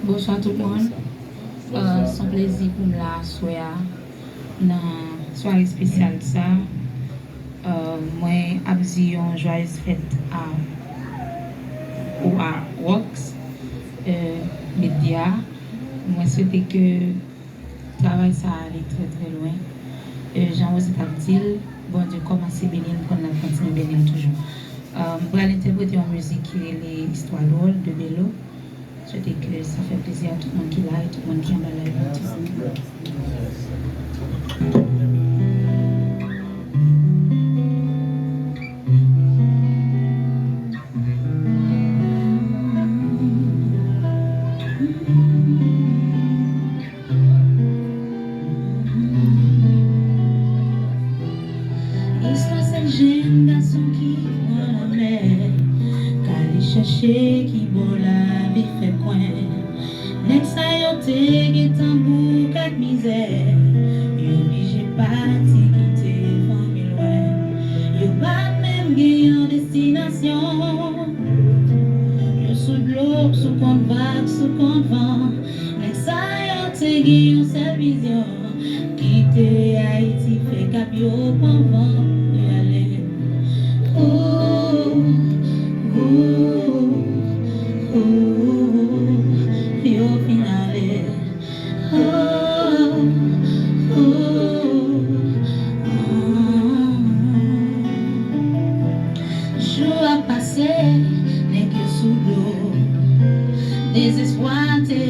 Bonsoir tout le monde. C'est un plaisir pour me la soirée dans soirée spéciale ça. Moi abdi une joyeuse fête à Rox Média. Moi souhaite que travail ça allait très très loin. Jean-Rosé Abdil, bon Dieu commencer bénir pour la continuer bénir toujours. Pour l'interpréter en musique qui est l'histoire drôle de Bello. Je dis que ça fait plaisir à tout le monde qui l'a et tout le monde qui en a la Histoire c'est le jeune garçon qui prend la mer, qu'allait chercher qui bon la vie fait coin. Next sa yo te getan bou kat misère, yo obligé parti quitter famille loin. Yo pas même gagne destination. Yo sous de l'eau, sous compte vague, sous compte vent. Next sa yo te gagne seule vision, quitter Haïti fait cap yo pon vent y aller. Yo finale. Jour a passé, n'est que sous l'eau. Désespoir, t'es